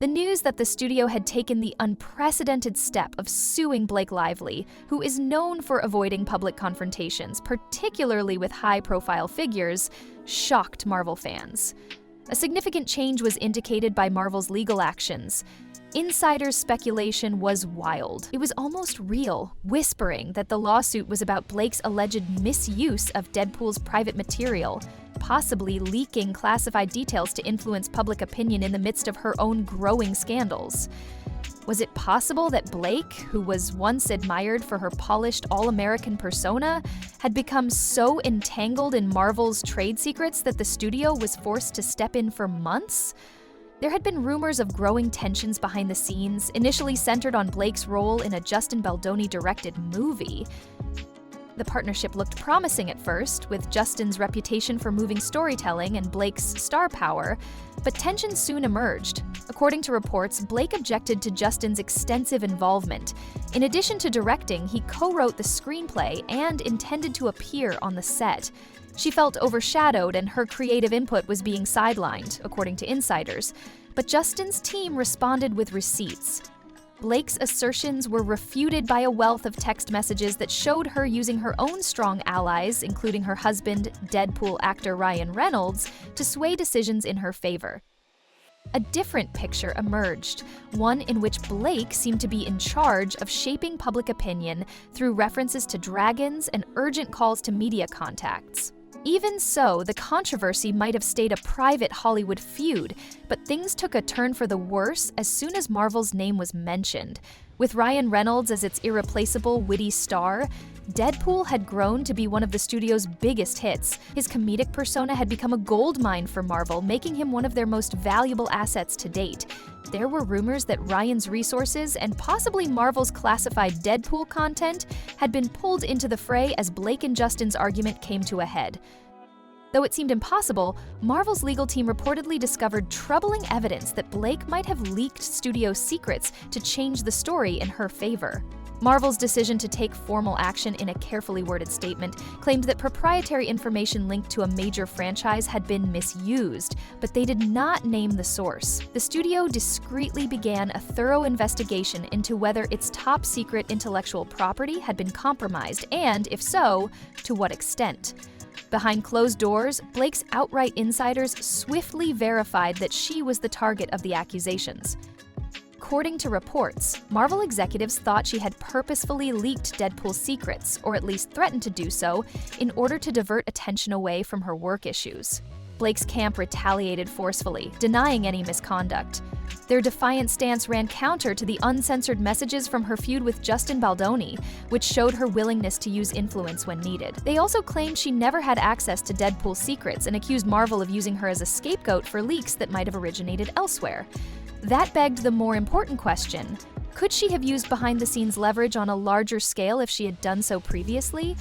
The news that the studio had taken the unprecedented step of suing Blake Lively, who is known for avoiding public confrontations, particularly with high-profile figures, shocked Marvel fans. A significant change was indicated by Marvel's legal actions. Insiders' speculation was wild. It was almost real, whispering that the lawsuit was about Blake's alleged misuse of Deadpool's private material, possibly leaking classified details to influence public opinion in the midst of her own growing scandals. Was it possible that Blake, who was once admired for her polished all-American persona, had become so entangled in Marvel's trade secrets that the studio was forced to step in for months? There had been rumors of growing tensions behind the scenes, initially centered on Blake's role in a Justin Baldoni-directed movie. The partnership looked promising at first, with Justin's reputation for moving storytelling and Blake's star power, but tensions soon emerged. According to reports, Blake objected to Justin's extensive involvement. In addition to directing, he co-wrote the screenplay and intended to appear on the set. She felt overshadowed and her creative input was being sidelined, according to insiders. But Justin's team responded with receipts. Blake's assertions were refuted by a wealth of text messages that showed her using her own strong allies, including her husband, Deadpool actor Ryan Reynolds, to sway decisions in her favor. A different picture emerged, one in which Blake seemed to be in charge of shaping public opinion through references to dragons and urgent calls to media contacts. Even so, the controversy might have stayed a private Hollywood feud, but things took a turn for the worse as soon as Marvel's name was mentioned. With Ryan Reynolds as its irreplaceable, witty star, Deadpool had grown to be one of the studio's biggest hits. His comedic persona had become a goldmine for Marvel, making him one of their most valuable assets to date. There were rumors that Ryan's resources and possibly Marvel's classified Deadpool content had been pulled into the fray as Blake and Justin's argument came to a head. Though it seemed impossible, Marvel's legal team reportedly discovered troubling evidence that Blake might have leaked studio secrets to change the story in her favor. Marvel's decision to take formal action in a carefully worded statement claimed that proprietary information linked to a major franchise had been misused, but they did not name the source. The studio discreetly began a thorough investigation into whether its top-secret intellectual property had been compromised, and, if so, to what extent. Behind closed doors, Blake's outright insiders swiftly verified that she was the target of the accusations. According to reports, Marvel executives thought she had purposefully leaked Deadpool's secrets, or at least threatened to do so, in order to divert attention away from her work issues. Blake's camp retaliated forcefully, denying any misconduct. Their defiant stance ran counter to the uncensored messages from her feud with Justin Baldoni, which showed her willingness to use influence when needed. They also claimed she never had access to Deadpool's secrets and accused Marvel of using her as a scapegoat for leaks that might have originated elsewhere. That begged the more important question: could she have used behind-the-scenes leverage on a larger scale if she had done so previously?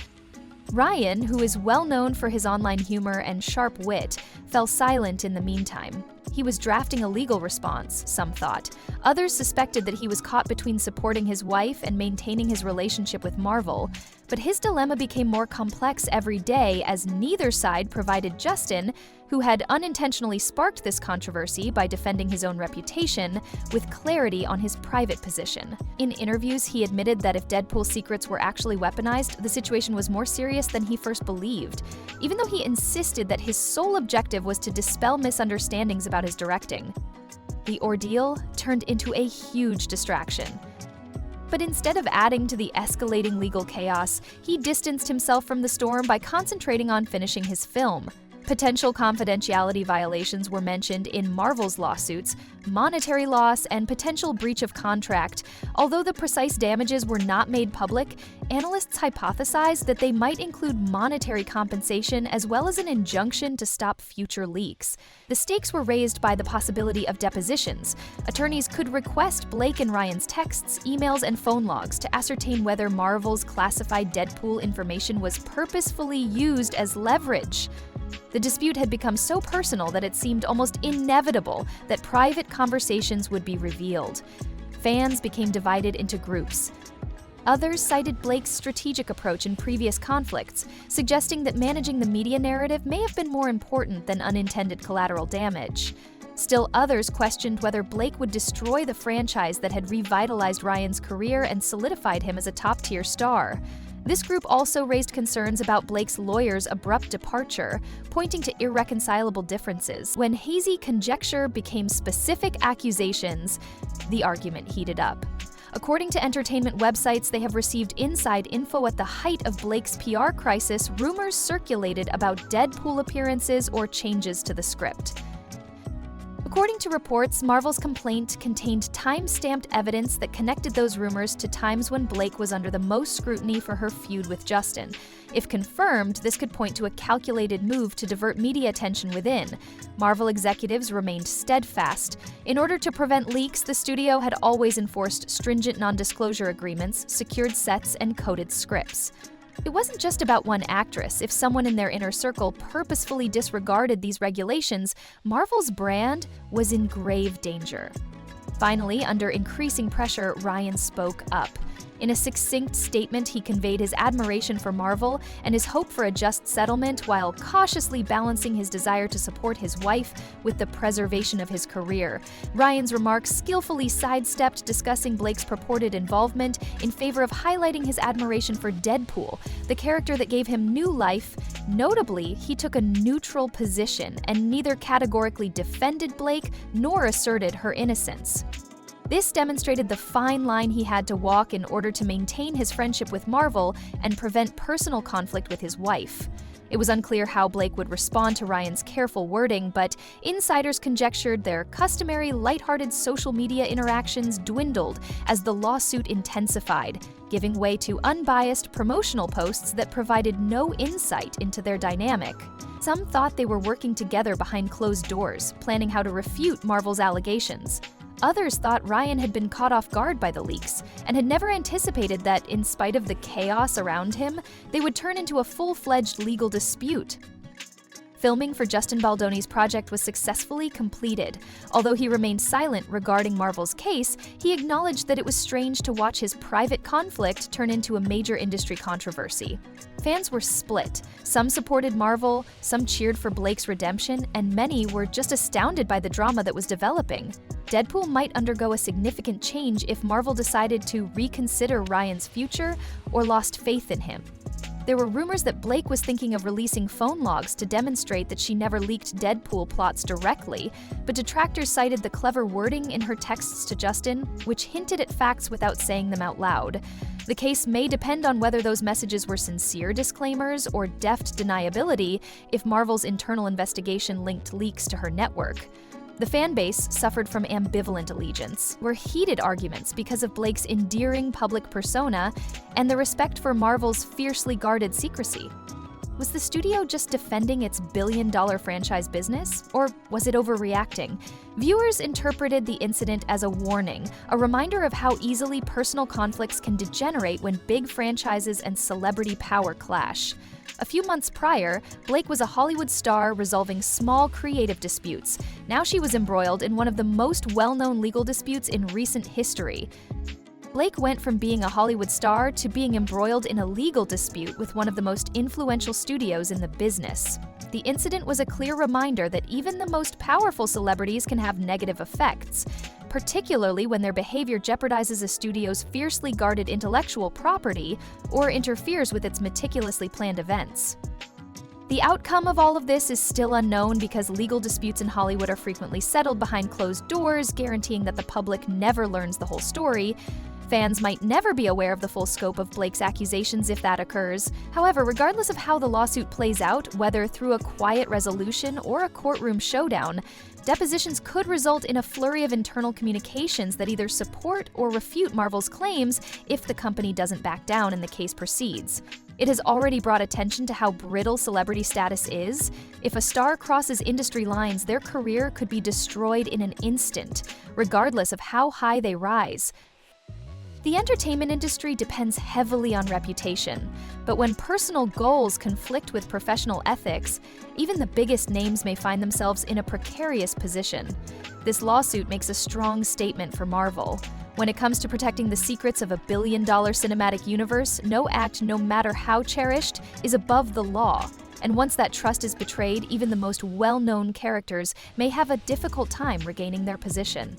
Ryan, who is well known for his online humor and sharp wit, fell silent in the meantime. He was drafting a legal response, some thought. Others suspected that he was caught between supporting his wife and maintaining his relationship with Marvel. But his dilemma became more complex every day as neither side provided Justin, who had unintentionally sparked this controversy by defending his own reputation, with clarity on his private position. In interviews, he admitted that if Deadpool's secrets were actually weaponized, the situation was more serious than he first believed, even though he insisted that his sole objective was to dispel misunderstandings about his directing. The ordeal turned into a huge distraction. But instead of adding to the escalating legal chaos, he distanced himself from the storm by concentrating on finishing his film. Potential confidentiality violations were mentioned in Marvel's lawsuits, monetary loss, and potential breach of contract. Although the precise damages were not made public, analysts hypothesized that they might include monetary compensation as well as an injunction to stop future leaks. The stakes were raised by the possibility of depositions. Attorneys could request Blake and Ryan's texts, emails, and phone logs to ascertain whether Marvel's classified Deadpool information was purposefully used as leverage. The dispute had become so personal that it seemed almost inevitable that private conversations would be revealed. Fans became divided into groups. Others cited Blake's strategic approach in previous conflicts, suggesting that managing the media narrative may have been more important than unintended collateral damage. Still others questioned whether Blake would destroy the franchise that had revitalized Ryan's career and solidified him as a top-tier star. This group also raised concerns about Blake's lawyer's abrupt departure, pointing to irreconcilable differences. When hazy conjecture became specific accusations, the argument heated up. According to entertainment websites, they have received inside info at the height of Blake's PR crisis. Rumors circulated about Deadpool appearances or changes to the script. According to reports, Marvel's complaint contained time-stamped evidence that connected those rumors to times when Blake was under the most scrutiny for her feud with Justin. If confirmed, this could point to a calculated move to divert media attention within. Marvel executives remained steadfast. In order to prevent leaks, the studio had always enforced stringent non-disclosure agreements, secured sets, and coded scripts. It wasn't just about one actress. If someone in their inner circle purposefully disregarded these regulations, Marvel's brand was in grave danger. Finally, under increasing pressure, Ryan spoke up. In a succinct statement, he conveyed his admiration for Marvel and his hope for a just settlement while cautiously balancing his desire to support his wife with the preservation of his career. Ryan's remarks skillfully sidestepped discussing Blake's purported involvement in favor of highlighting his admiration for Deadpool, the character that gave him new life. Notably, he took a neutral position and neither categorically defended Blake nor asserted her innocence. This demonstrated the fine line he had to walk in order to maintain his friendship with Marvel and prevent personal conflict with his wife. It was unclear how Blake would respond to Ryan's careful wording, but insiders conjectured their customary lighthearted social media interactions dwindled as the lawsuit intensified, giving way to unbiased promotional posts that provided no insight into their dynamic. Some thought they were working together behind closed doors, planning how to refute Marvel's allegations. Others thought Ryan had been caught off guard by the leaks and had never anticipated that, in spite of the chaos around him, they would turn into a full-fledged legal dispute. Filming for Justin Baldoni's project was successfully completed. Although he remained silent regarding Marvel's case, he acknowledged that it was strange to watch his private conflict turn into a major industry controversy. Fans were split. Some supported Marvel, some cheered for Blake's redemption, and many were just astounded by the drama that was developing. Deadpool might undergo a significant change if Marvel decided to reconsider Ryan's future or lost faith in him. There were rumors that Blake was thinking of releasing phone logs to demonstrate that she never leaked Deadpool plots directly, but detractors cited the clever wording in her texts to Justin, which hinted at facts without saying them out loud. The case may depend on whether those messages were sincere disclaimers or deft deniability if Marvel's internal investigation linked leaks to her network. The fan base suffered from ambivalent allegiance, where heated arguments because of Blake's endearing public persona and the respect for Marvel's fiercely guarded secrecy. Was the studio just defending its billion-dollar franchise business, or was it overreacting? Viewers interpreted the incident as a warning, a reminder of how easily personal conflicts can degenerate when big franchises and celebrity power clash. A few months prior, Blake was a Hollywood star resolving small creative disputes. Now she was embroiled in one of the most well-known legal disputes in recent history. Blake went from being a Hollywood star to being embroiled in a legal dispute with one of the most influential studios in the business. The incident was a clear reminder that even the most powerful celebrities can have negative effects, particularly when their behavior jeopardizes a studio's fiercely guarded intellectual property or interferes with its meticulously planned events. The outcome of all of this is still unknown because legal disputes in Hollywood are frequently settled behind closed doors, guaranteeing that the public never learns the whole story. Fans might never be aware of the full scope of Blake's accusations if that occurs. However, regardless of how the lawsuit plays out, whether through a quiet resolution or a courtroom showdown, depositions could result in a flurry of internal communications that either support or refute Marvel's claims if the company doesn't back down and the case proceeds. It has already brought attention to how brittle celebrity status is. If a star crosses industry lines, their career could be destroyed in an instant, regardless of how high they rise. The entertainment industry depends heavily on reputation, but when personal goals conflict with professional ethics, even the biggest names may find themselves in a precarious position. This lawsuit makes a strong statement for Marvel. When it comes to protecting the secrets of a billion-dollar cinematic universe, no act, no matter how cherished, is above the law. And once that trust is betrayed, even the most well-known characters may have a difficult time regaining their position.